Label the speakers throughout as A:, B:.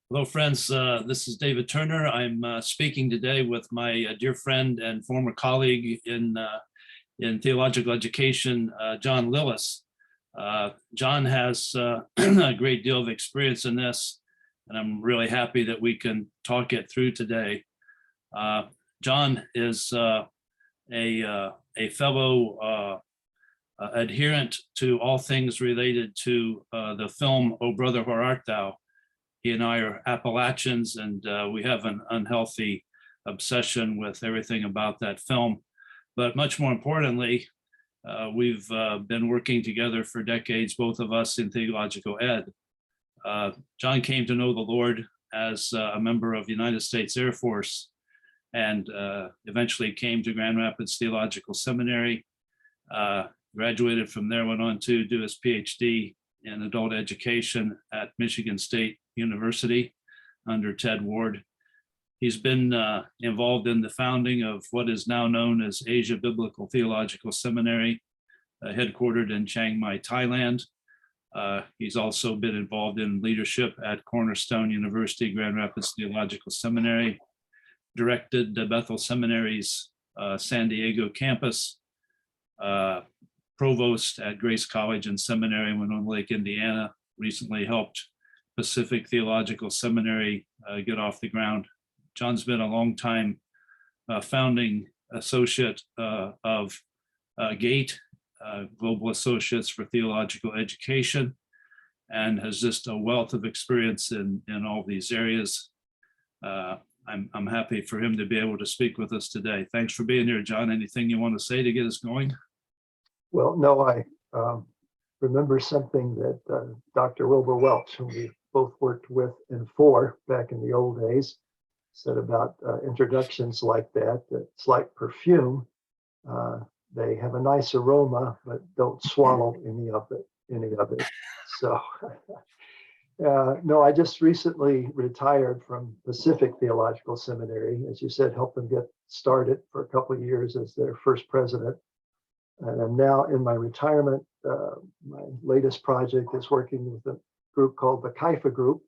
A: Hello, friends. This is David Turner. I'm speaking today with my dear friend and former colleague in theological education, John Lillis. John has a great deal of experience in this, and I'm really happy that we can talk it through today. John is a fellow adherent to all things related to the film "O Brother, Where Art Thou?" He and I are Appalachians, and we have an unhealthy obsession with everything about that film. But much more importantly, we've been working together for decades, both of us in theological ed. John came to know the Lord as a member of the United States Air Force, and eventually came to Grand Rapids Theological Seminary, graduated from there, went on to do his PhD in adult education at Michigan State University under Ted Ward. He's been involved in the founding of what is now known as Asia Biblical Theological Seminary, headquartered in Chiang Mai, Thailand. He's also been involved in leadership at Cornerstone University, Grand Rapids Theological Seminary, directed Bethel Seminary's San Diego campus, provost at Grace College and Seminary in Winona Lake, Indiana, recently helped Pacific Theological Seminary get off the ground. John's been a longtime founding associate of GATE, Global Associates for Theological Education, and has just a wealth of experience in all these areas. I'm happy for him to be able to speak with us today. Thanks for being here, John. Anything you want to say to get us going?
B: Well, no, I remember something that Dr. Wilbur Welch, whom we both worked with and for back in the old days, said about introductions like that. It's like perfume. They have a nice aroma, but don't swallow any of it. So, no, I just recently retired from Pacific Theological Seminary, as you said, helped them get started for a couple of years as their first president. And I'm now in my retirement. My latest project is working with a group called the Kaifa Group.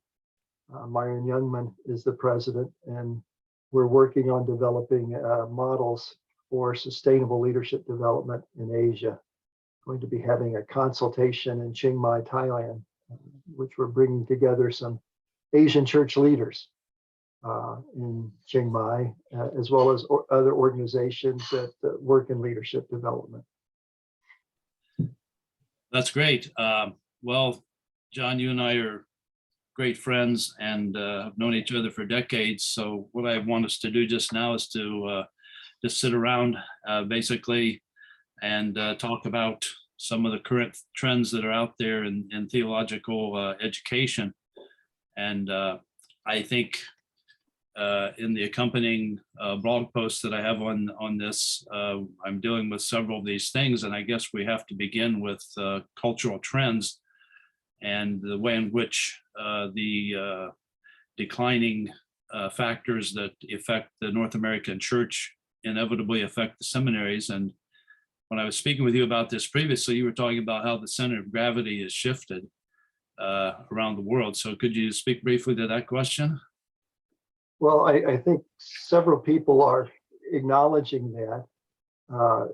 B: Myron Youngman is the president, and we're working on developing models for sustainable leadership development in Asia. Going to be having a consultation in Chiang Mai, Thailand, which we're bringing together some Asian church leaders in Chiang Mai, as well as other organizations that work in leadership development.
A: That's great. Well, John, you and I are great friends and have known each other for decades. So what I want us to do just now is to just sit around basically and talk about some of the current trends that are out there in theological education. And I think in the accompanying blog post that I have on this, I'm dealing with several of these things, and I guess we have to begin with cultural trends and the way in which the declining factors that affect the North American church inevitably affect the seminaries. And when I was speaking with you about this previously, you were talking about how the center of gravity is shifted around the world. So could you speak briefly to that question?
B: Well, I think several people are acknowledging that.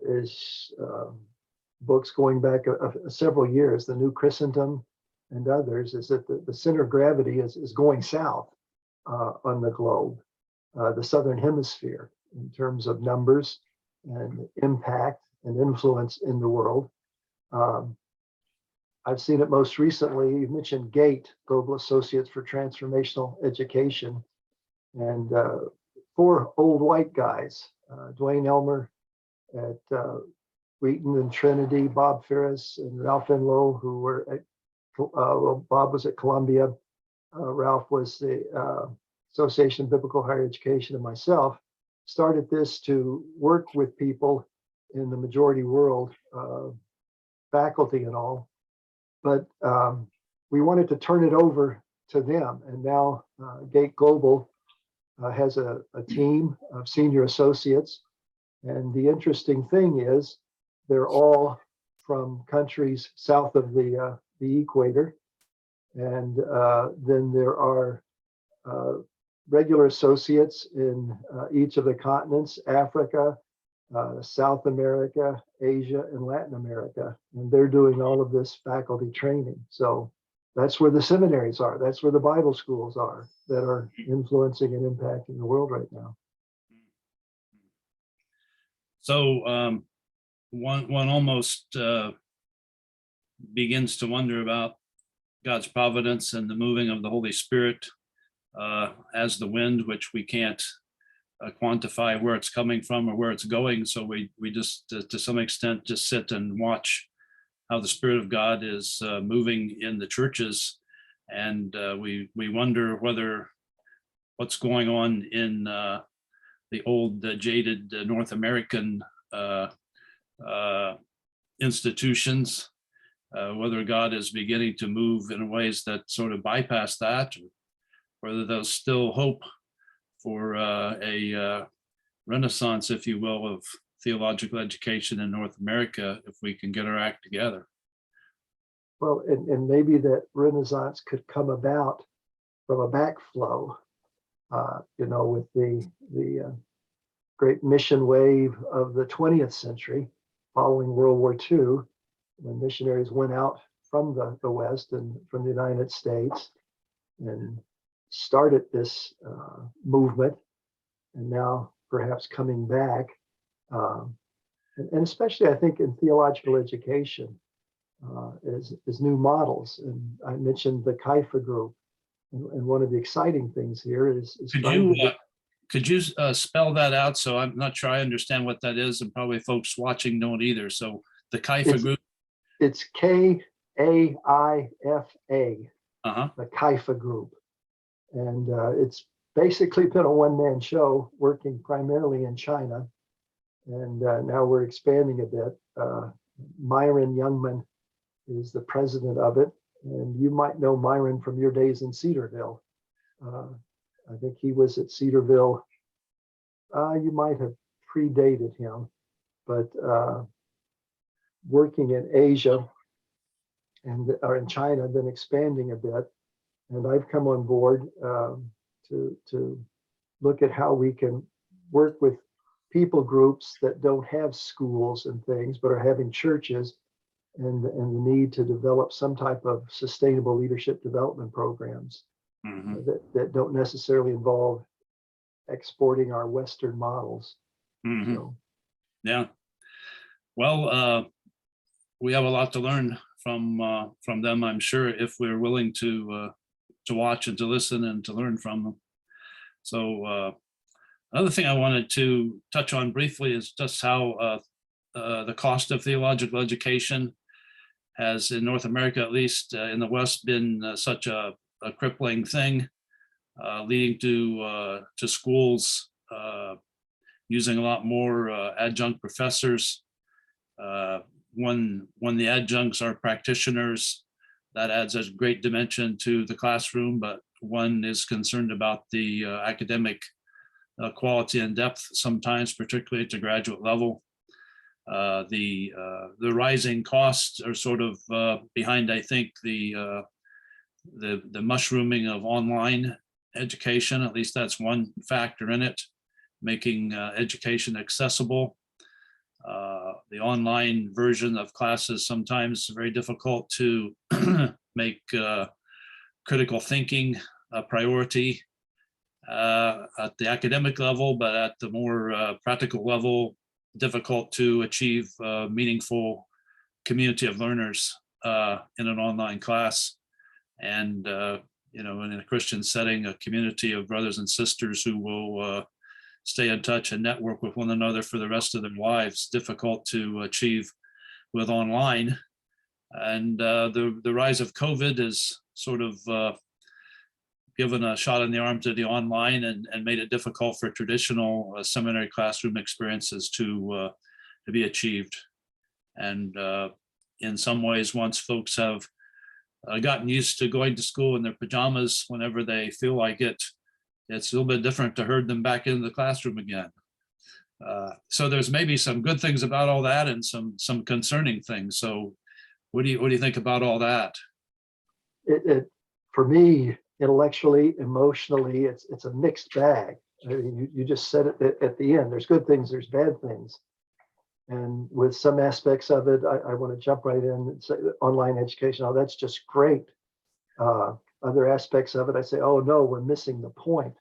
B: Is books going back several years, the New Christendom and others, is that the center of gravity is going south on the globe, the Southern Hemisphere, in terms of numbers and impact and influence in the world. I've seen it most recently. You mentioned GATE, Global Associates for Transformational Education. And four old white guys, Dwayne Elmer at Wheaton and Trinity, Bob Ferris and Ralph Enlow, who were at, Bob was at Columbia, Ralph was the Association of Biblical Higher Education, and myself, started this to work with people in the majority world, faculty and all. But we wanted to turn it over to them. And now GATE Global has a team of senior associates. And the interesting thing is they're all from countries south of the equator. And then there are regular associates in each of the continents, Africa, South America, Asia, and Latin America. And they're doing all of this faculty training. So that's where the seminaries are. That's where the Bible schools are that are influencing and impacting the world right now.
A: So one almost begins to wonder about God's providence and the moving of the Holy Spirit as the wind, which we can't quantify where it's coming from or where it's going. So we just, to some extent, just sit and watch how the Spirit of God is moving in the churches. And we wonder whether what's going on in the old jaded North American institutions, whether God is beginning to move in ways that sort of bypass that, or whether there's still hope for a renaissance, if you will, of theological education in North America if we can get our act together.
B: Well, and maybe that renaissance could come about from a backflow, with the great mission wave of the 20th century following World War II, when missionaries went out from the West and from the United States and started this movement, and now perhaps coming back, and especially I think in theological education as new models. And I mentioned the Kaifa group, and one of the exciting things here is
A: could you spell that out? So I'm not sure I understand what that is, and probably folks watching don't either. So the Kaifa group.
B: It's Kaifa, the Kaifa group. And it's basically been a one-man show working primarily in China. And now we're expanding a bit. Myron Youngman is the president of it. And you might know Myron from your days in Cedarville. I think he was at Cedarville. You might have predated him, but working in Asia or in China, then expanding a bit. And I've come on board to look at how we can work with people groups that don't have schools and things, but are having churches, and the need to develop some type of sustainable leadership development programs that don't necessarily involve exporting our Western models. So.
A: Yeah. Well, we have a lot to learn from them, I'm sure, if we're willing to watch and to listen and to learn from them. So another thing I wanted to touch on briefly is just how the cost of theological education has, in North America, at least in the West, been such a crippling thing, leading to schools using a lot more adjunct professors. When the adjuncts are practitioners, that adds a great dimension to the classroom, but one is concerned about the academic quality and depth sometimes, particularly at the graduate level. The rising costs are sort of behind, I think, the mushrooming of online education. At least that's one factor in it, making education accessible. The online version of classes sometimes very difficult to make critical thinking a priority at the academic level, but at the more practical level, difficult to achieve meaningful community of learners in an online class. And in a Christian setting, a community of brothers and sisters who will stay in touch and network with one another for the rest of their lives, difficult to achieve with online. And the rise of COVID has sort of given a shot in the arm to the online and made it difficult for traditional seminary classroom experiences to be achieved. And in some ways, once folks have gotten used to going to school in their pajamas whenever they feel like it, it's a little bit different to herd them back into the classroom again. So there's maybe some good things about all that and some concerning things. So what do you think about all that?
B: For me, intellectually, emotionally, it's a mixed bag. I mean, you just said it at the end. There's good things, there's bad things. And with some aspects of it, I want to jump right in and say online education, oh, that's just great. Other aspects of it, I say, oh no, we're missing the point.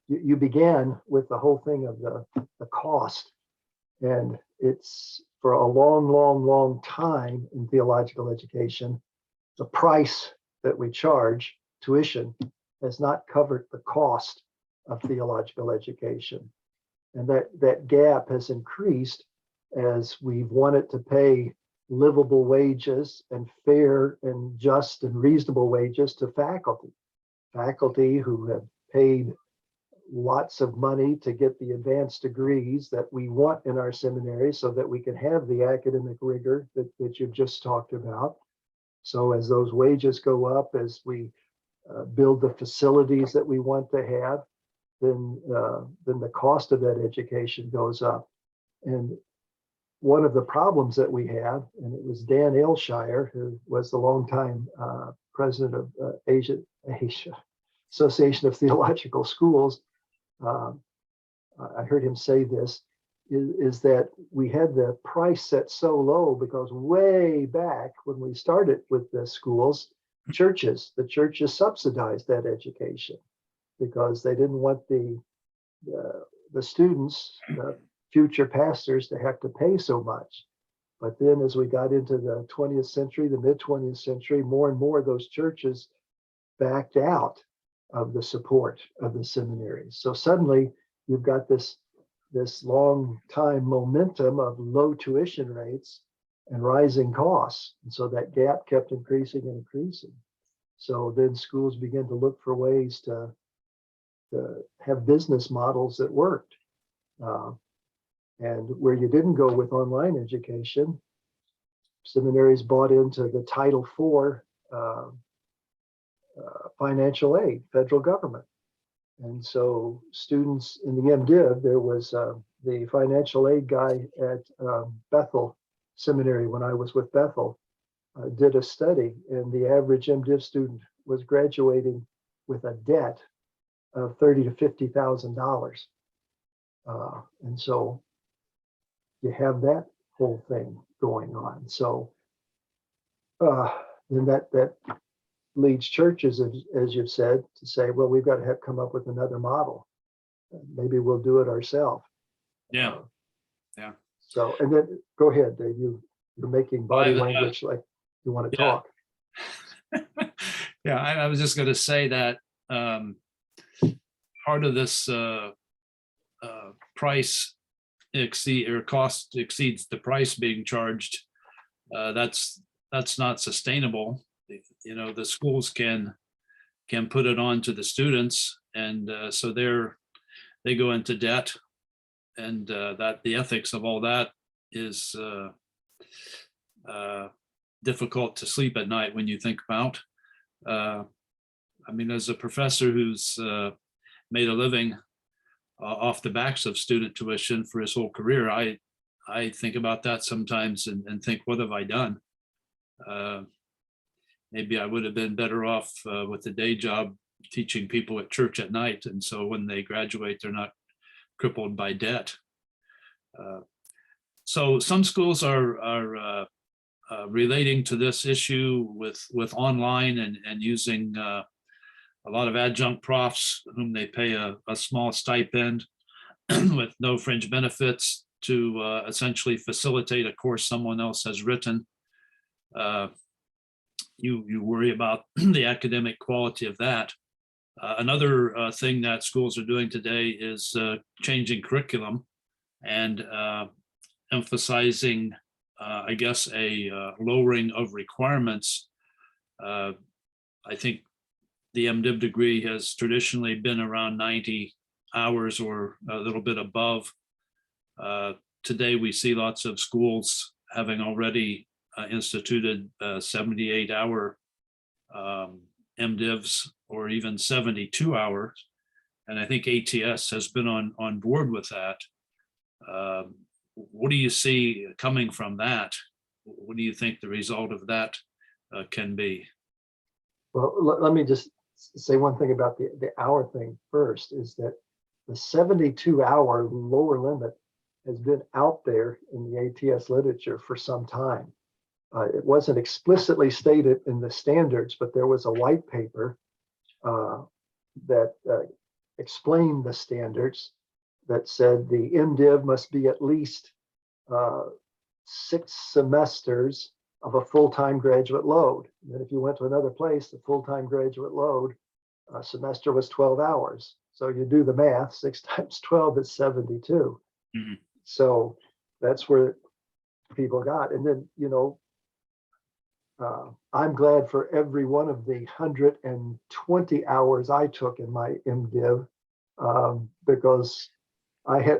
B: You began with the whole thing of the cost. And it's for a long, long, long time in theological education, the price that we charge, tuition, has not covered the cost of theological education. And that gap has increased as we've wanted to pay livable wages and fair and just and reasonable wages to faculty who have paid lots of money to get the advanced degrees that we want in our seminary so that we can have the academic rigor that you've just talked about. So as those wages go up, as we build the facilities that we want to have, then the cost of that education goes up. And one of the problems that we have, and it was Dan Aylshire, who was the longtime president of Asia Association of Theological Schools, I heard him say this, is that we had the price set so low because way back when we started with the schools, the churches subsidized that education because they didn't want the students, the future pastors, to have to pay so much. But then as we got into the 20th century, the mid 20th century, more and more those churches backed out of the support of the seminaries. So suddenly you've got this long time momentum of low tuition rates and rising costs. And so that gap kept increasing and increasing. So then schools began to look for ways to have business models that worked. And where you didn't go with online education, seminaries bought into the Title IV financial aid, federal government. And so students in the MDiv, there was the financial aid guy at Bethel Seminary when I was with Bethel, did a study, and the average MDiv student was graduating with a debt of $30,000 to $50,000. And so you have that whole thing going on. So then that leads churches, as you've said, to say, well, we've got to come up with another model. Maybe we'll do it ourselves.
A: Yeah.
B: So, and then go ahead, Dave. You're making body language like you want to talk.
A: Yeah, I was just going to say that part of this price cost exceeds the price being charged. That's not sustainable. You know, the schools can put it on to the students, and so they go into debt, and that the ethics of all that is difficult to sleep at night when you think about. I mean, as a professor who's made a living off the backs of student tuition for his whole career, I think about that sometimes and think, what have I done? Maybe I would have been better off with the day job teaching people at church at night. And so when they graduate, they're not crippled by debt. So some schools are relating to this issue with online and using a lot of adjunct profs whom they pay a small stipend with no fringe benefits to essentially facilitate a course someone else has written. You worry about the academic quality of that. Another thing that schools are doing today is changing curriculum and emphasizing, I guess, a lowering of requirements. I think the MDiv degree has traditionally been around 90 hours or a little bit above. Today, we see lots of schools having already instituted 78-hour MDivs or even 72 hours. And I think ATS has been on board with that. What do you see coming from that? What do you think the result of that can be?
B: Well, let me just say one thing about the hour thing first, is that the 72-hour lower limit has been out there in the ATS literature for some time. It wasn't explicitly stated in the standards, but there was a white paper that explained the standards that said the MDiv must be at least 6 semesters of a full-time graduate load. And then if you went to another place, the full-time graduate load semester was 12 hours. So you do the math, 6 times 12 is 72.
A: Mm-hmm.
B: So that's where people got. And then, I'm glad for every one of the 120 hours I took in my MDiv, because I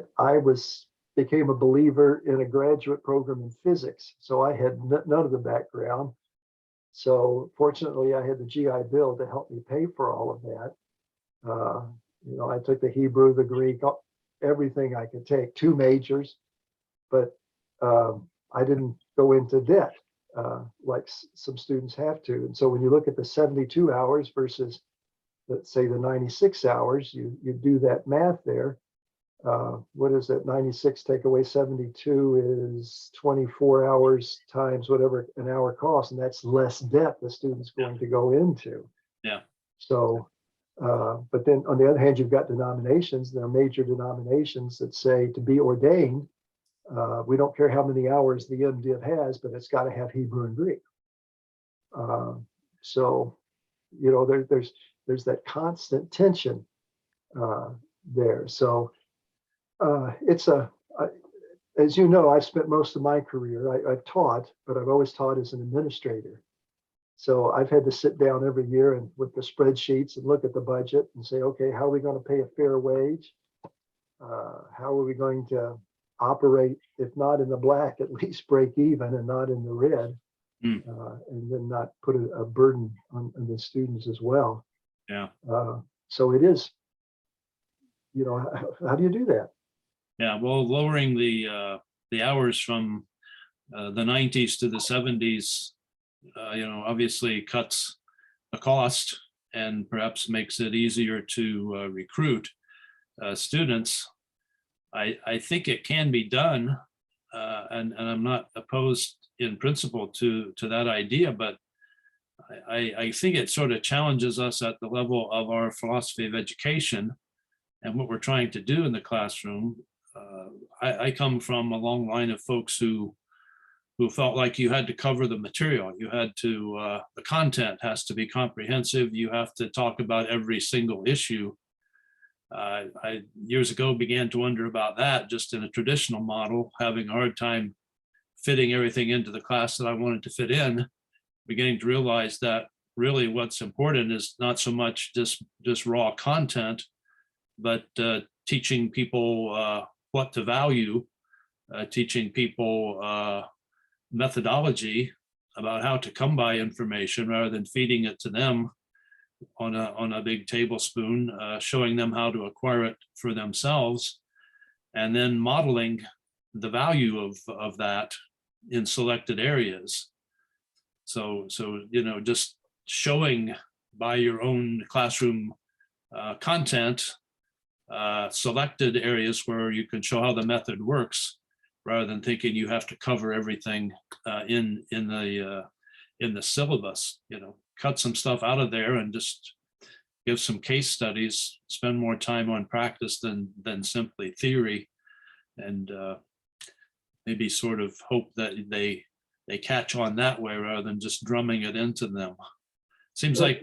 B: became a believer in a graduate program in physics. So I had none of the background. So fortunately, I had the GI Bill to help me pay for all of that. I took the Hebrew, the Greek, everything I could take, 2 majors, but I didn't go into debt like some students have to. And so when you look at the 72 hours versus, let's say, the 96 hours, you do that math there. What is that? 96 take away 72 is 24 hours times whatever an hour costs, and that's less debt the student's going to go into.
A: Yeah.
B: So, but then on the other hand, you've got denominations. There are major denominations that say to be ordained, we don't care how many hours the MDiv has, but it's got to have Hebrew and Greek. So, there's that constant tension there. So as you know, I've spent most of my career, I've taught, but I've always taught as an administrator. So I've had to sit down every year and with the spreadsheets and look at the budget and say, okay, how are we going to pay a fair wage? How are we going to operate, if not in the black, at least break even and not in the red, and then not put a burden on the students as well.
A: Yeah.
B: So it is, how do you do that?
A: Yeah, well, lowering the hours from the 90s to the 70s, obviously cuts the cost and perhaps makes it easier to recruit students. I think it can be done, and I'm not opposed in principle to that idea, but I think it sort of challenges us at the level of our philosophy of education and what we're trying to do in the classroom. I come from a long line of folks who felt like you had to cover the material. You had to, the content has to be comprehensive. You have to talk about every single issue. I years ago began to wonder about that just in a traditional model, having a hard time fitting everything into the class that I wanted to fit in, beginning to realize that really what's important is not so much just raw content, but teaching people what to value, teaching people methodology about how to come by information rather than feeding it to them on a big tablespoon, showing them how to acquire it for themselves, and then modeling the value of that in selected areas. So just showing by your own classroom content selected areas where you can show how the method works, rather than thinking you have to cover everything in the syllabus. Cut some stuff out of there and just give some case studies, spend more time on practice than simply theory, and maybe sort of hope that they catch on that way rather than just drumming it into them. Seems like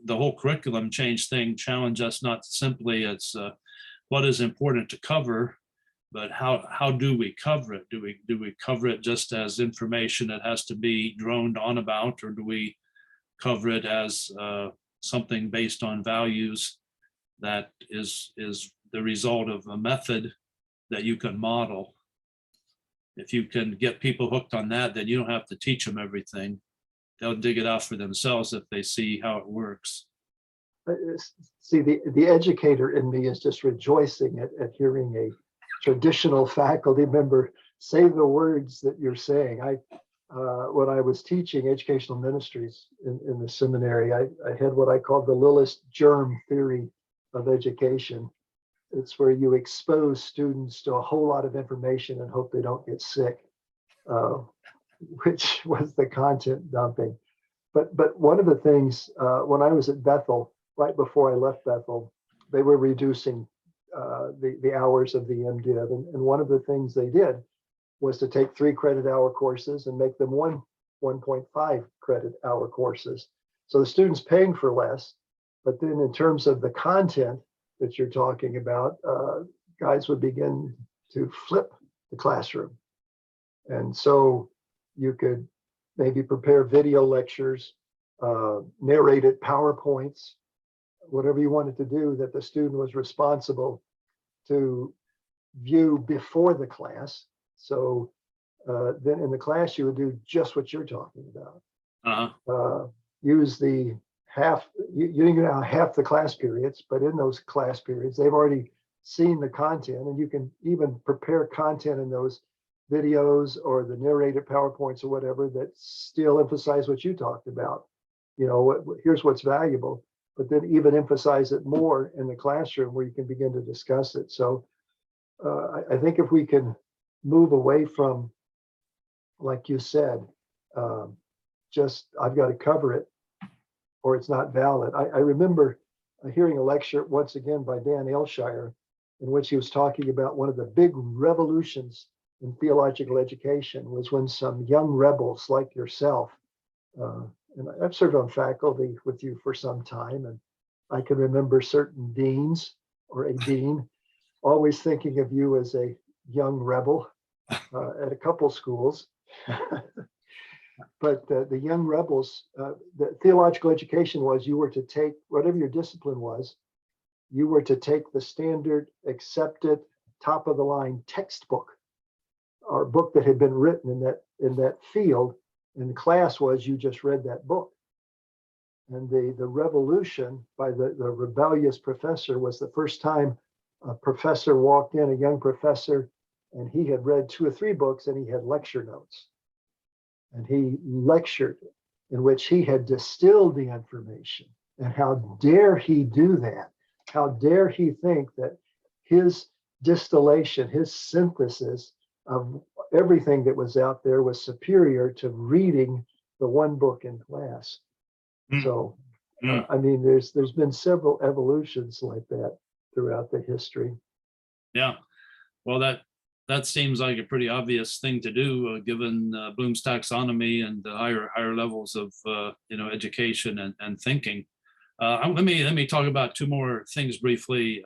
A: the whole curriculum change thing challenge us not simply as what is important to cover, but how do we cover it? Do we cover it just as information that has to be droned on about, or do we cover it as something based on values that is the result of a method that you can model? If you can get people hooked on that, then you don't have to teach them everything. They'll dig it out for themselves if they see how it works.
B: See, the educator in me is just rejoicing at hearing a traditional faculty member say the words that you're saying. when I was teaching educational ministries in the seminary, I had what I called the Lillis germ theory of education. It's where you expose students to a whole lot of information and hope they don't get sick, which was the content dumping. But one of the things, when I was at Bethel, right before I left Bethel, they were reducing the hours of the MDiv. And one of the things they did was to take 3 credit hour courses and make them 1.5 credit hour courses. So the students paying for less, but then in terms of the content that you're talking about, guys would begin to flip the classroom. And so you could maybe prepare video lectures, narrated PowerPoints, whatever you wanted to do that the student was responsible to view before the class. So then in the class, you would do just what you're talking about. Use the you didn't even have half the class periods, but in those class periods, they've already seen the content, and you can even prepare content in those videos or the narrated PowerPoints or whatever that still emphasize what you talked about. You know, here's what's valuable, but then even emphasize it more in the classroom where you can begin to discuss it. So I think if we can move away from, like you said, just I've got to cover it or it's not valid. I remember hearing a lecture once again by Dan Aylshire in which he was talking about one of the big revolutions in theological education was when some young rebels like yourself, and I've served on faculty with you for some time, and I can remember certain deans or a dean always thinking of you as a young rebel at a couple schools. But the young rebels, the theological education was you were to take whatever your discipline was, you were to take the standard, accepted, top of the line textbook or book that had been written in that field, and the class was you just read that book. And the revolution by the rebellious professor was the first time a professor walked in, a young professor, and he had read 2 or 3 books and he had lecture notes. And he lectured in which he had distilled the information. And how dare he do that? How dare he think that his distillation, his synthesis of everything that was out there was superior to reading the one book in class. So, I mean, there's been several evolutions like that throughout the history.
A: Yeah, well, that seems like a pretty obvious thing to do, given Bloom's taxonomy and the higher levels of education and thinking. Let me talk about 2 more things briefly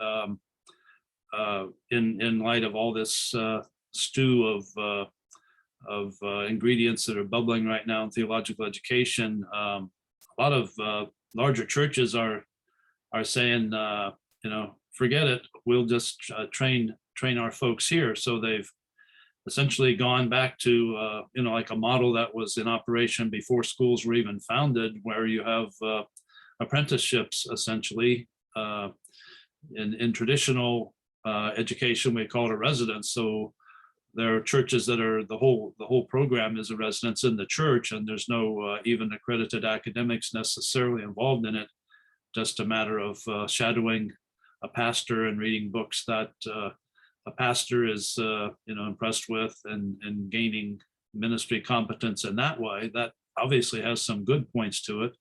A: in light of all this stew of ingredients that are bubbling right now in theological education. A lot of larger churches are saying, forget it. We'll just train our folks here. So they've essentially gone back to like a model that was in operation before schools were even founded, where you have apprenticeships essentially. In traditional education, we call it a residence. So there are churches that are the whole program is a residence in the church, and there's no even accredited academics necessarily involved in it. Just a matter of shadowing a pastor and reading books that a pastor is impressed with and gaining ministry competence in that way. That obviously has some good points to it,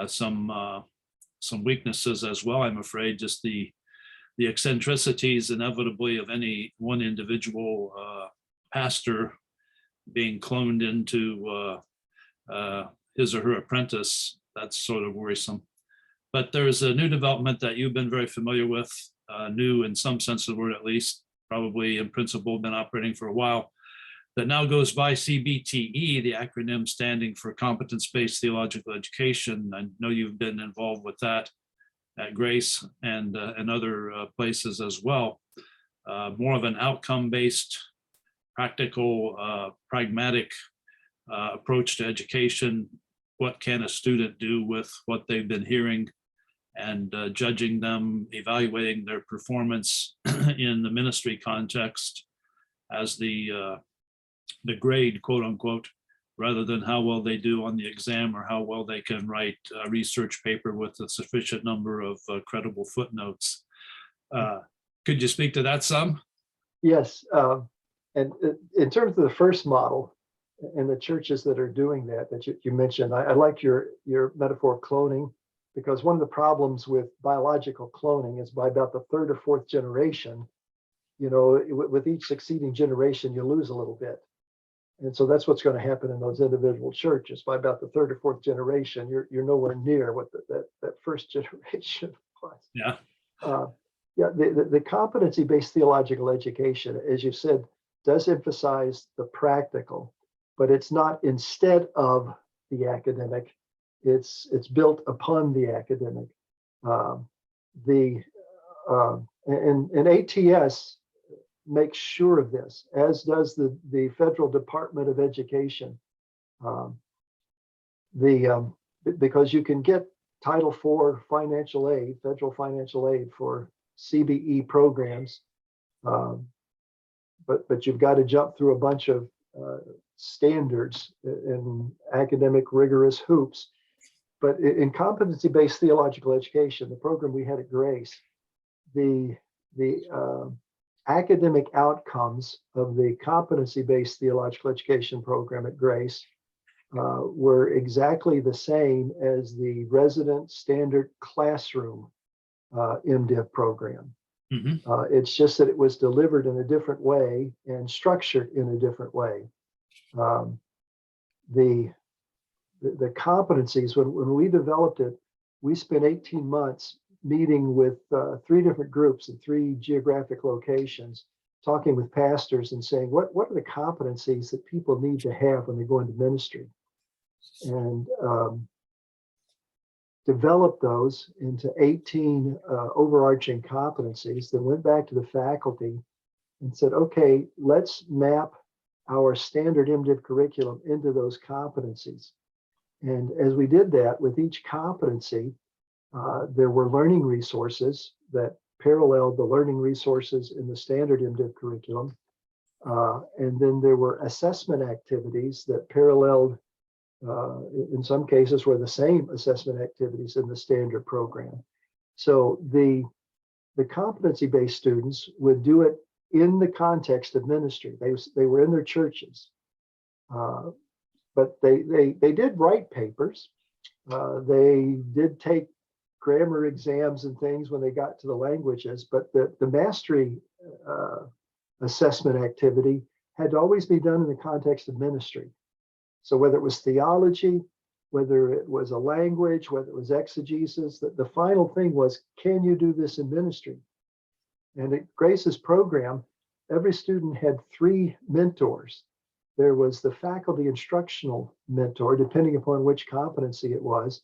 A: some weaknesses as well, I'm afraid. Just the eccentricities inevitably of any one individual pastor being cloned into his or her apprentice. That's sort of worrisome. But there's a new development that you've been very familiar with, new in some sense of the word at least, probably in principle been operating for a while, that now goes by CBTE, the acronym standing for competence-based theological education. I know you've been involved with that at Grace and other places as well. More of an outcome-based, practical, pragmatic approach to education. What can a student do with what they've been hearing, and judging them, evaluating their performance in the ministry context as the grade, quote unquote, rather than how well they do on the exam or how well they can write a research paper with a sufficient number of credible footnotes. Could you speak to that some?
B: Yes. And in terms of the first model and the churches that are doing that you mentioned, I like your metaphor of cloning, because one of the problems with biological cloning is by about the third or fourth generation, with each succeeding generation, you lose a little bit. And so that's what's going to happen in those individual churches. By about the third or fourth generation, you're nowhere near what that first generation was.
A: Yeah.
B: The competency-based theological education, as you said, does emphasize the practical, but it's not instead of the academic. It's built upon the academic. And ATS makes sure of this, as does the Federal Department of Education. Because you can get Title IV financial aid, federal financial aid for CBE programs, but you've got to jump through a bunch of standards and academic rigorous hoops. But in competency-based theological education, the program we had at Grace, the academic outcomes of the competency-based theological education program at Grace were exactly the same as the resident standard classroom MDiv program.
A: Mm-hmm.
B: It's just that it was delivered in a different way and structured in a different way. The competencies, when we developed it, we spent 18 months meeting with 3 different groups in 3 geographic locations, talking with pastors and saying, what are the competencies that people need to have when they go into ministry? And developed those into 18 overarching competencies, then went back to the faculty and said, okay, let's map our standard MDiv curriculum into those competencies. And as we did that, with each competency, there were learning resources that paralleled the learning resources in the standard MDiv curriculum. And then there were assessment activities that paralleled, in some cases, were the same assessment activities in the standard program. So the competency-based students would do it in the context of ministry. They were in their churches. But they did write papers. They did take grammar exams and things when they got to the languages, but the mastery assessment activity had to always be done in the context of ministry. So whether it was theology, whether it was a language, whether it was exegesis, the final thing was, can you do this in ministry? And at Grace's program, every student had 3 mentors. There was the faculty instructional mentor, depending upon which competency it was,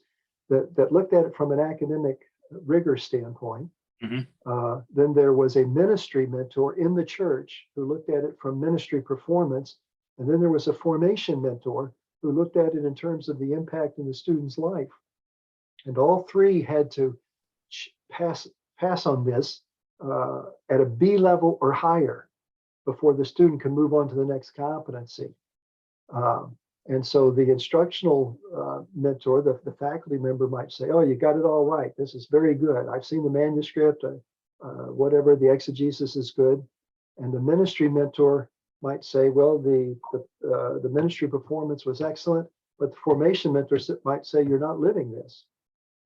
B: that looked at it from an academic rigor standpoint. Mm-hmm. Then there was a ministry mentor in the church who looked at it from ministry performance. And then there was a formation mentor who looked at it in terms of the impact in the student's life. And all 3 had to pass on this at a B level or higher before the student can move on to the next competency. And so the instructional mentor, the faculty member might say, oh, you got it all right. This is very good. I've seen the manuscript, whatever, the exegesis is good. And the ministry mentor might say, well, the ministry performance was excellent, but the formation mentor might say, you're not living this.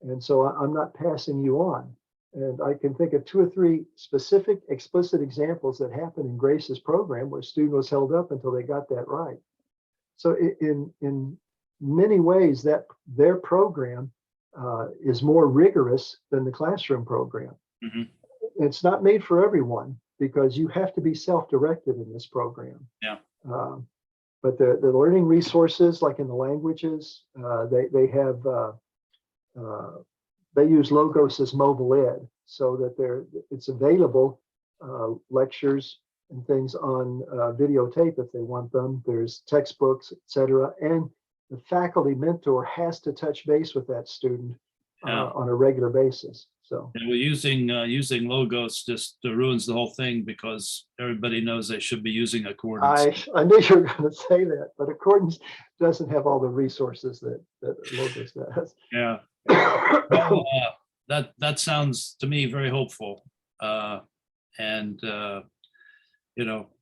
B: And so I'm not passing you on. And I can think of 2 or 3 specific, explicit examples that happened in Grace's program where a student was held up until they got that right. So in many ways, that their program is more rigorous than the classroom program. Mm-hmm. It's not made for everyone because you have to be self-directed in this program. Yeah. But the learning resources, like in the languages, they have they use Logos as mobile ed, so that it's available, lectures and things on videotape if they want them. There's textbooks, etc. And the faculty mentor has to touch base with that student
A: Yeah.
B: on a regular basis. So
A: And we're using logos just ruins the whole thing because everybody knows they should be using accordance.
B: I knew you were going to say that, but Accordance doesn't have all the resources that Logos does.
A: Yeah. Well, that sounds to me very hopeful. And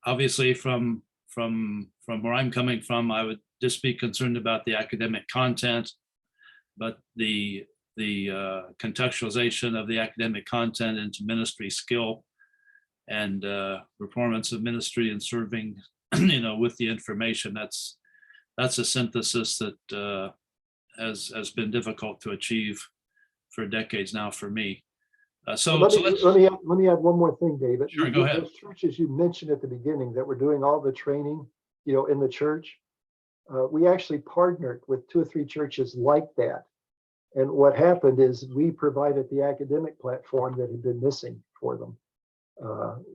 A: obviously from where I'm coming from, I would just be concerned about the academic content, but the contextualization of the academic content into ministry skill and performance of ministry and serving, with the information. That's a synthesis that has been difficult to achieve for decades now for me. Let
B: me add one more thing, David.
A: Sure, go ahead.
B: Those churches you mentioned at the beginning that were doing all the training, in the church, we actually partnered with 2 or 3 churches like that. And what happened is we provided the academic platform that had been missing for them.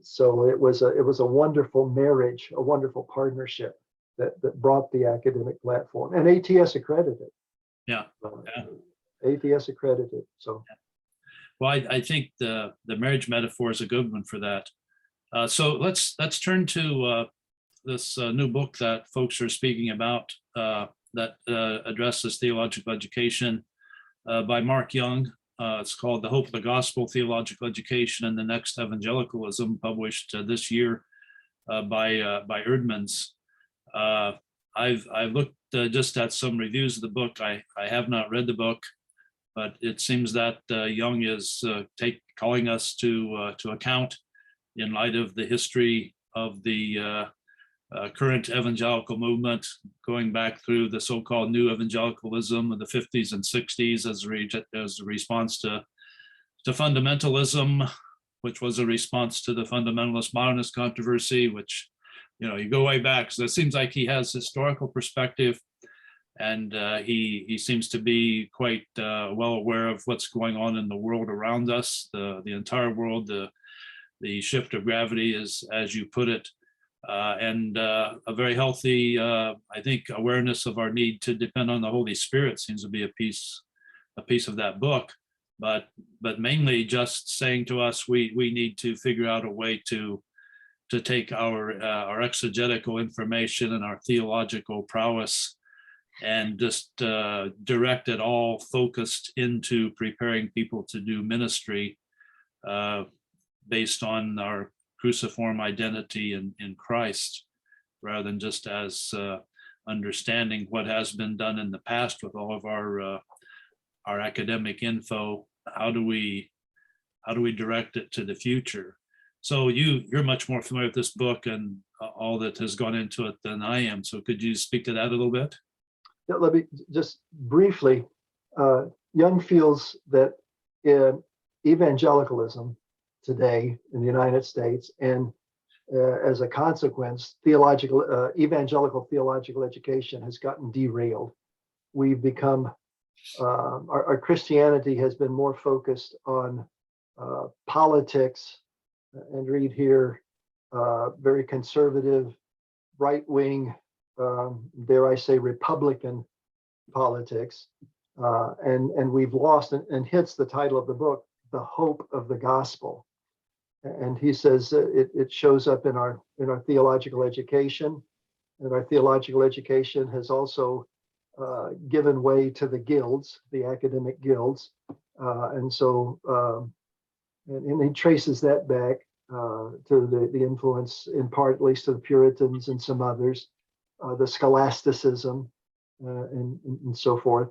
B: So it was a wonderful marriage, a wonderful partnership that brought the academic platform, and ATS accredited.
A: Yeah.
B: ATS accredited. So.
A: Well, I think the marriage metaphor is a good one for that. So let's turn to this new book that folks are speaking about that addresses theological education by Mark Young. It's called The Hope of the Gospel, Theological Education and the Next Evangelicalism, published this year by Erdman's. I've looked just at some reviews of the book. I have not read the book, but it seems that Young is calling us to account in light of the history of the current evangelical movement, going back through the so-called new evangelicalism of the 50s and 60s as a response to fundamentalism, which was a response to the fundamentalist modernist controversy, which, you go way back. So it seems like he has historical perspective, and he seems to be quite well aware of what's going on in the world around us, the entire world, the shift of gravity, as you put it. And a very healthy, I think, awareness of our need to depend on the Holy Spirit seems to be a piece of that book. But mainly just saying to us, we need to figure out a way to take our exegetical information and our theological prowess and just direct it all focused into preparing people to do ministry based on our cruciform identity in Christ, rather than just as understanding what has been done in the past with all of our academic info. How do we direct it to the future? So you're much more familiar with this book and all that has gone into it than I am. So could you speak to that a little bit?
B: Let me just briefly. Young feels that in evangelicalism today in the United States, and as a consequence, evangelical theological education has gotten derailed. We've become, our Christianity has been more focused on politics, and read here, very conservative, right-wing, dare I say, Republican politics, and we've lost, and hence the title of the book, The Hope of the Gospel. And he says it shows up in our theological education, and our theological education has also given way to the guilds, the academic guilds, and so and he traces that back to the influence, in part at least, to the Puritans and some others, the scholasticism and so forth,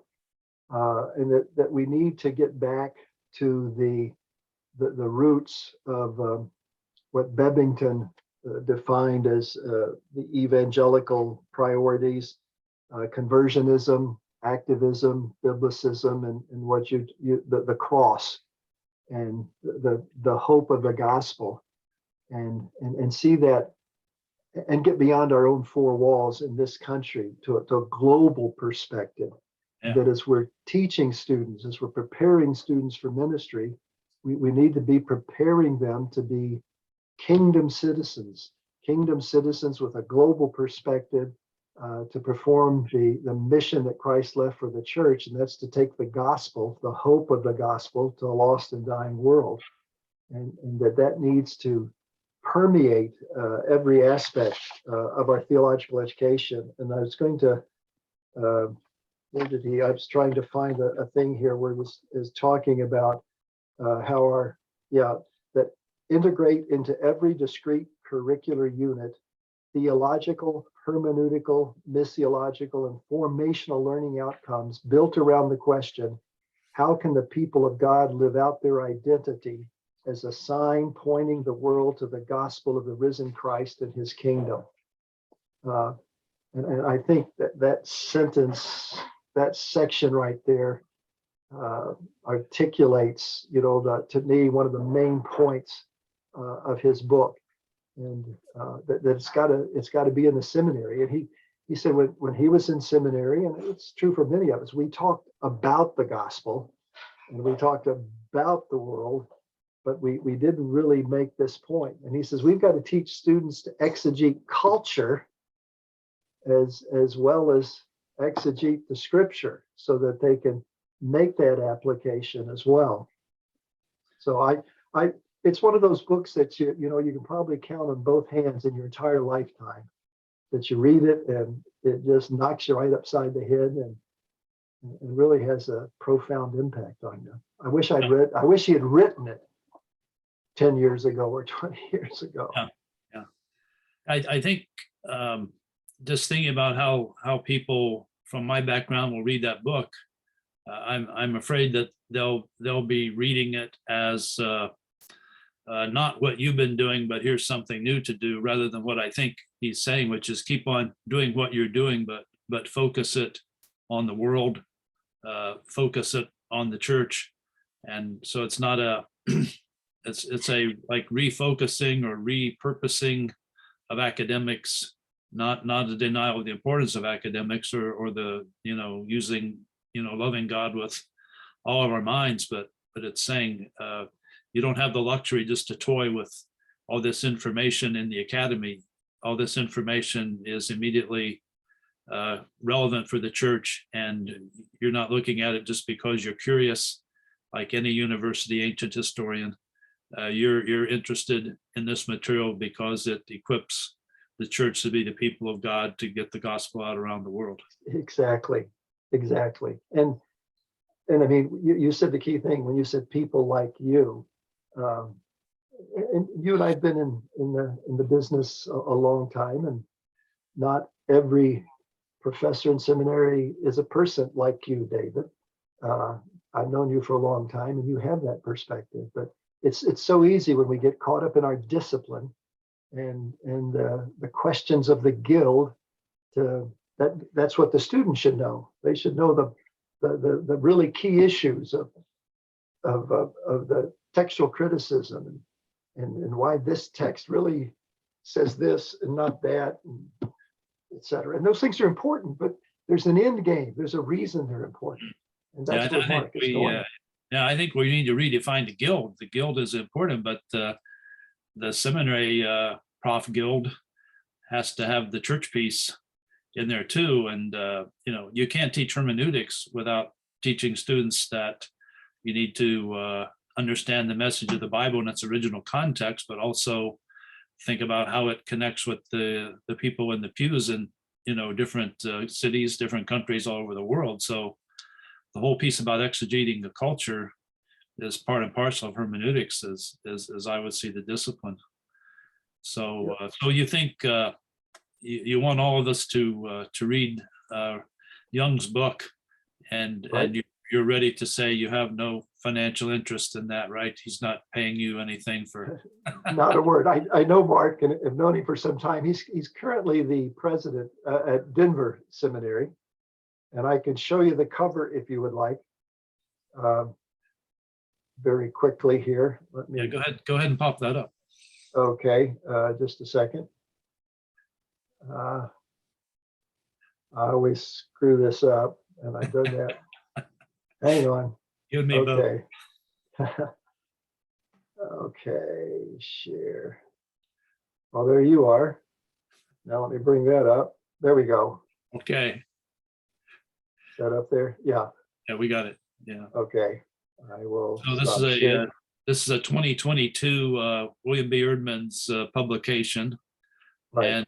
B: and that we need to get back to the roots of what Bebbington defined as the evangelical priorities, conversionism, activism, biblicism, and what the cross and the hope of the gospel, and see that and get beyond our own 4 walls in this country to a global perspective. Yeah. That as we're teaching students, as we're preparing students for ministry, we need to be preparing them to be kingdom citizens with a global perspective, to perform the mission that Christ left for the church, and that's to take the gospel, the hope of the gospel, to a lost and dying world, and that needs to permeate every aspect of our theological education. And I was going to, where did he? I was trying to find a thing here where this is talking about how that integrate into every discrete curricular unit theological, hermeneutical, missiological, and formational learning outcomes built around the question, how can the people of God live out their identity as a sign pointing the world to the gospel of the risen Christ and his kingdom? And I think that sentence, that section right there, articulates, to me, one of the main points of his book, and that it's got to be in the seminary. And he said when he was in seminary, and it's true for many of us, we talked about the gospel and we talked about the world, but we didn't really make this point. And he says we've got to teach students to exegete culture as well as exegete the scripture, so that they can make that application as well. So I it's one of those books that you can probably count on both hands in your entire lifetime, that you read it and it just knocks you right upside the head and really has a profound impact on you. I wish he had written it 10 years ago or 20 years ago.
A: Yeah. I think just thinking about how people from my background will read that book, I'm afraid that they'll be reading it as not what you've been doing, but here's something new to do, rather than what I think he's saying, which is keep on doing what you're doing, but focus it on the world, focus it on the church. And so it's not it's a like refocusing or repurposing of academics, not a denial of the importance of academics or the, using, loving God with all of our minds, but it's saying, you don't have the luxury just to toy with all this information in the academy. All this information is immediately relevant for the church, and you're not looking at it just because you're curious, like any university ancient historian. You're interested in this material because it equips the church to be the people of God, to get the gospel out around the world.
B: Exactly. And I mean, you said the key thing when you said people like you. And you and I have been in the business a long time, and not every professor in seminary is a person like you, David. I've known you for a long time, and you have that perspective. But it's so easy when we get caught up in our discipline and the questions of the guild. That's what the students should know. They should know the really key issues of the textual criticism and why this text really says this and not that, and et cetera. And those things are important, but there's an end game. There's a reason they're important. And that's where Mark is going.
A: I think we need to redefine the guild. The guild is important, but the seminary prof guild has to have the church piece in there too. And you can't teach hermeneutics without teaching students that you need to understand the message of the Bible in its original context, but also think about how it connects with the people in the pews in different cities, different countries all over the world. So the whole piece about exegeting the culture is part and parcel of hermeneutics, as I would see the discipline. So so you think you want all of us to read Young's book, and
B: Right.
A: and you're ready to say you have no financial interest in that, right? He's not paying you anything for.
B: Not a word. I know Mark and have known him for some time. He's currently the president at Denver Seminary, and I can show you the cover if you would like. Very quickly here. Let me.
A: Yeah, go ahead and pop that up.
B: Okay, just a second. I always screw this up, and I've done that. Hang on.
A: You and me both.
B: Okay. Okay, share. Well, there you are. Now let me bring that up. There we go.
A: Okay,
B: Is that up there? Yeah,
A: yeah, we got it. Yeah.
B: okay. I will
A: So
B: stop sharing.
A: this is a 2022 William B. Erdman's publication,
B: Right,
A: and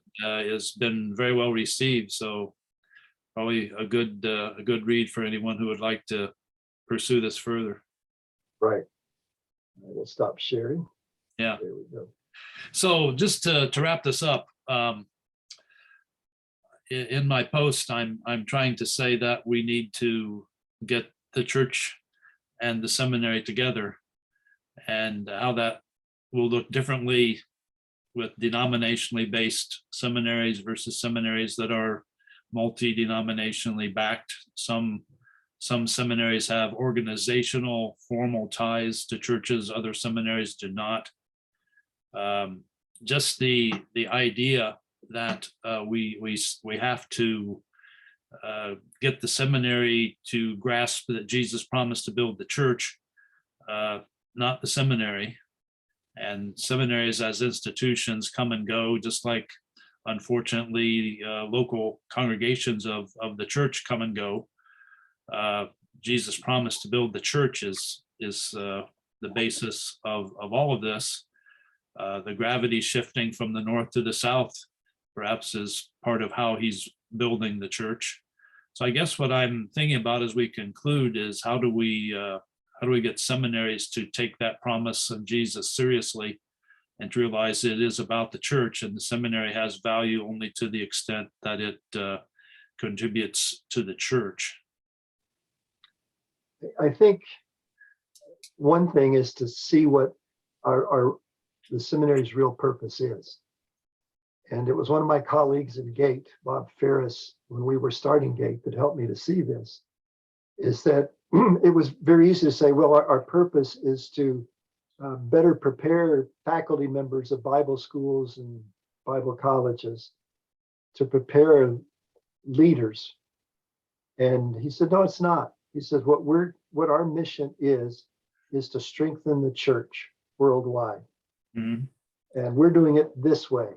A: has been very well received. So probably a good read for anyone who would like to pursue this further.
B: right. I will stop sharing.
A: Yeah.
B: There we go.
A: So just to wrap this up, in my post, I'm trying to say that we need to get the church and the seminary together, and how that will look differently with denominationally based seminaries versus seminaries that are multi-denominationally backed. Some seminaries have organizational formal ties to churches, other seminaries do not. Just the idea that we have to get the seminary to grasp that Jesus promised to build the church, not the seminary. And seminaries as institutions come and go, just like, unfortunately, local congregations of the church come and go. Jesus promised to build the church is the basis of all of this. The gravity shifting from the north to the south perhaps is part of how he's building the church. So I guess what I'm thinking about as we conclude is how do we get seminaries to take that promise of Jesus seriously and to realize it is about the church, and the seminary has value only to the extent that it contributes to the church.
B: I think one thing is to see what the seminary's real purpose is. And it was one of my colleagues at Gate, Bob Ferris, when we were starting Gate, that helped me to see this, is that it was very easy to say, well, our purpose is to better prepare faculty members of Bible schools and Bible colleges to prepare leaders. And he said, no, it's not. He says, what our mission is to strengthen the church worldwide.
A: Mhm.
B: And we're doing it this way.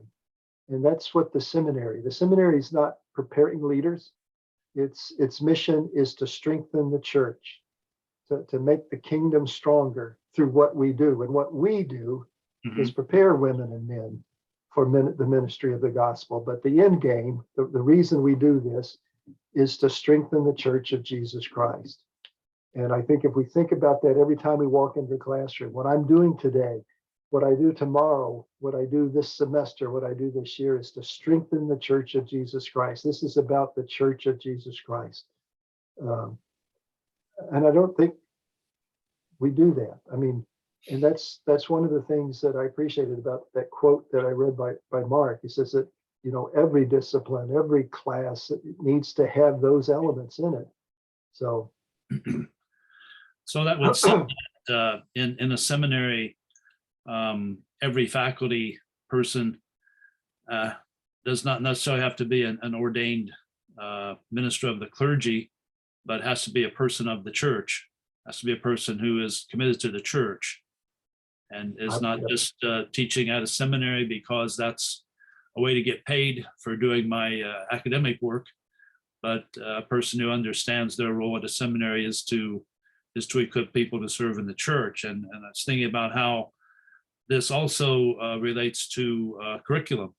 B: And that's what the seminary is not preparing leaders. Its mission is to strengthen the church, to make the kingdom stronger through what we do. And what we do is prepare women and men for the ministry of the gospel. But the end game, the reason we do this is to strengthen the church of Jesus Christ. And I think if we think about that every time we walk into the classroom, what I'm doing today, what I do tomorrow, what I do this semester, what I do this year is to strengthen the church of Jesus Christ. This is about the church of Jesus Christ. And I don't think we do that. I mean, and that's one of the things that I appreciated about that quote that I read by Mark. He says that, every discipline, every class needs to have those elements in it. So
A: that would say that in a seminary, every faculty person does not necessarily have to be an ordained minister of the clergy, but has to be a person of the church, has to be a person who is committed to the church and is not just teaching at a seminary because that's a way to get paid for doing my academic work, but a person who understands their role at a seminary is to equip people to serve in the church. And I was thinking about how this also relates to curriculum,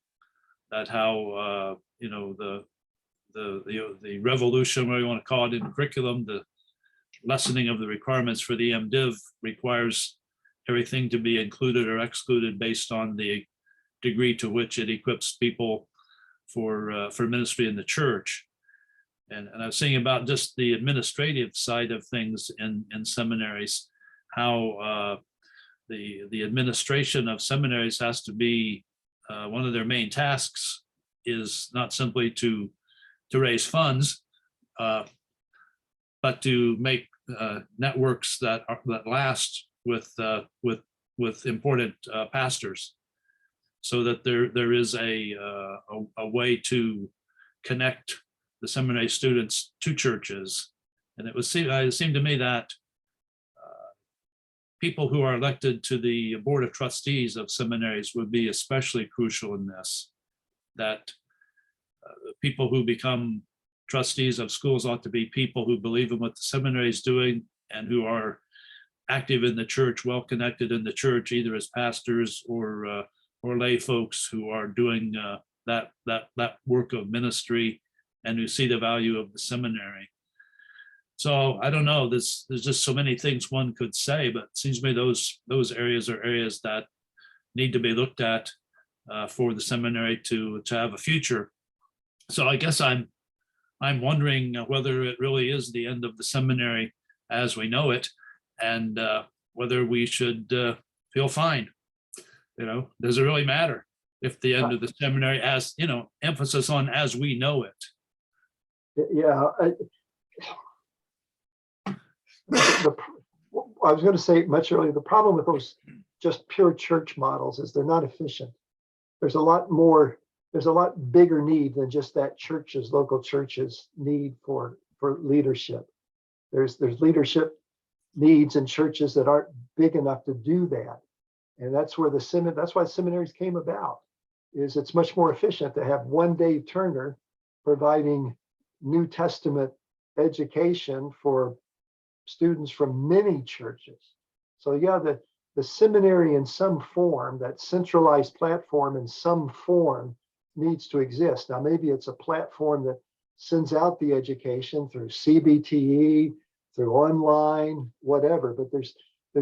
A: that how the revolution, whatever you want to call it, in curriculum, the lessening of the requirements for the MDiv requires everything to be included or excluded based on the degree to which it equips people for ministry in the church. And I was thinking about just the administrative side of things in seminaries, how the administration of seminaries has to be one of their main tasks is not simply to raise funds, but to make networks that last with important pastors, so that there is a way to connect the seminary students to churches. And it seemed to me that people who are elected to the board of trustees of seminaries would be especially crucial in this, that people who become trustees of schools ought to be people who believe in what the seminary is doing and who are active in the church, well connected in the church, either as pastors or lay folks who are doing that work of ministry and who see the value of the seminary. So I don't know, there's just so many things one could say, but it seems to me those areas are areas that need to be looked at for the seminary to have a future. So I guess I'm wondering whether it really is the end of the seminary as we know it, and whether we should feel fine. Does it really matter if the end of the seminary, as emphasis on as we know it?
B: Yeah, I was going to say much earlier, the problem with those just pure church models is they're not efficient. There's a lot bigger need than just that local churches need for leadership. There's leadership needs in churches that aren't big enough to do that. And that's why seminaries came about, is it's much more efficient to have one Dave Turner providing New Testament education for students from many churches. So yeah, the seminary in some form, that centralized platform in some form, needs to exist. Now, maybe it's a platform that sends out the education through CBTE, through online, whatever, but there's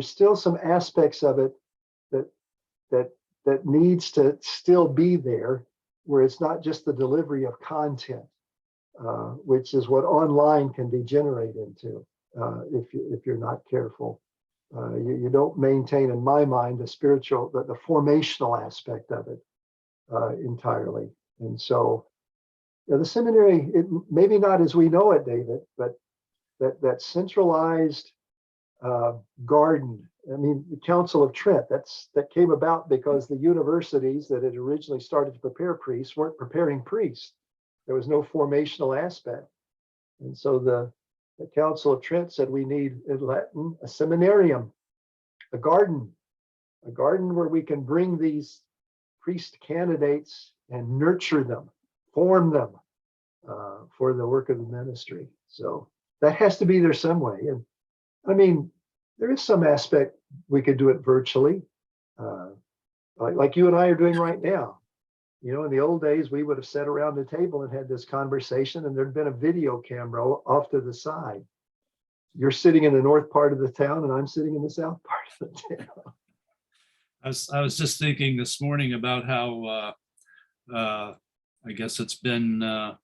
B: still some aspects of it that needs to still be there, where it's not just the delivery of content, which is what online can degenerate into if you're not careful. You don't maintain, in my mind, the formational aspect of it entirely. And so the seminary, maybe not as we know it, David, but that centralized garden. I mean, the Council of Trent, that came about because the universities that had originally started to prepare priests weren't preparing priests. There was no formational aspect. And so the Council of Trent said we need, in Latin, a seminarium, a garden where we can bring these priest candidates and nurture them, form them for the work of the ministry. So that has to be there some way. And I mean, there is some aspect we could do it virtually, like you and I are doing right now. In the old days, we would have sat around the table and had this conversation, and there'd been a video camera off to the side. You're sitting in the north part of the town, and I'm sitting in the south part of the town.
A: I was just thinking this morning about how I guess it's been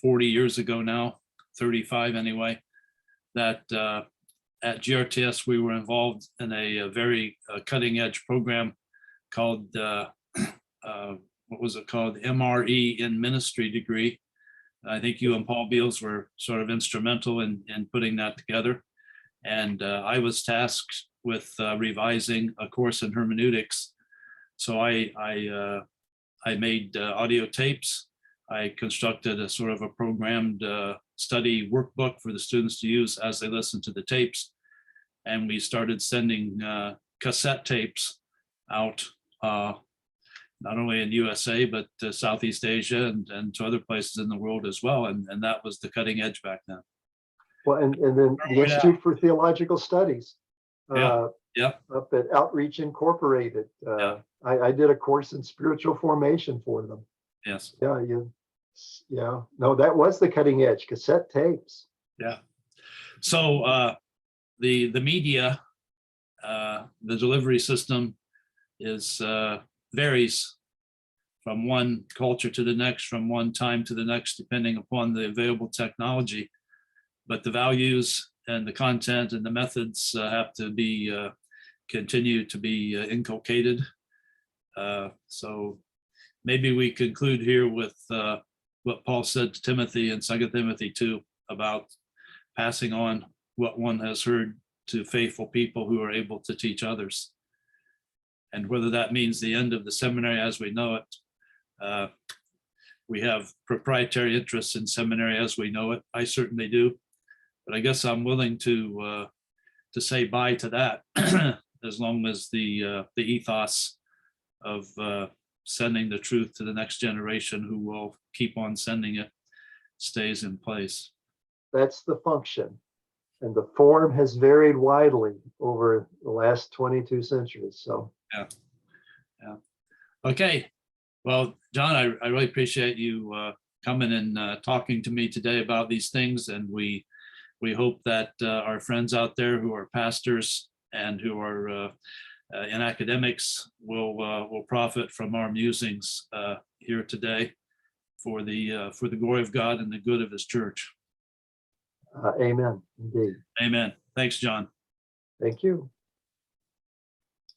A: 40 years ago now, 35 anyway, that at GRTS we were involved in a very cutting edge program called what was it called? MRE in Ministry degree. I think you and Paul Beals were sort of instrumental in putting that together. And I was tasked with revising a course in hermeneutics. So I made audio tapes. I constructed a sort of a programmed study workbook for the students to use as they listen to the tapes. And we started sending cassette tapes out, not only in USA, but to Southeast Asia and to other places in the world as well. And that was the cutting edge back then.
B: Well, and then the Institute for Theological Studies
A: Yeah.
B: up at Outreach Incorporated. I did a course in spiritual formation for them.
A: Yes.
B: Yeah. No, that was the cutting edge, cassette tapes.
A: Yeah. So the media, the delivery system is varies from one culture to the next, from one time to the next, depending upon the available technology. But the values and the content and the methods have to be continue to be inculcated. So maybe we conclude here with what Paul said to Timothy in 2 Timothy 2 about passing on what one has heard to faithful people who are able to teach others. And whether that means the end of the seminary as we know it, we have proprietary interests in seminary as we know it. I certainly do, but I guess I'm willing to say bye to that as long as the ethos of sending the truth to the next generation who will keep on sending it stays in place.
B: That's the function. And the form has varied widely over the last 22 centuries. So,
A: Yeah. Okay. Well, John, I really appreciate you coming and talking to me today about these things. And we hope that our friends out there who are pastors and who are in academics will profit from our musings here today for the glory of God and the good of his church.
B: amen. Indeed.
A: Amen. Thanks, John.
B: Thank you.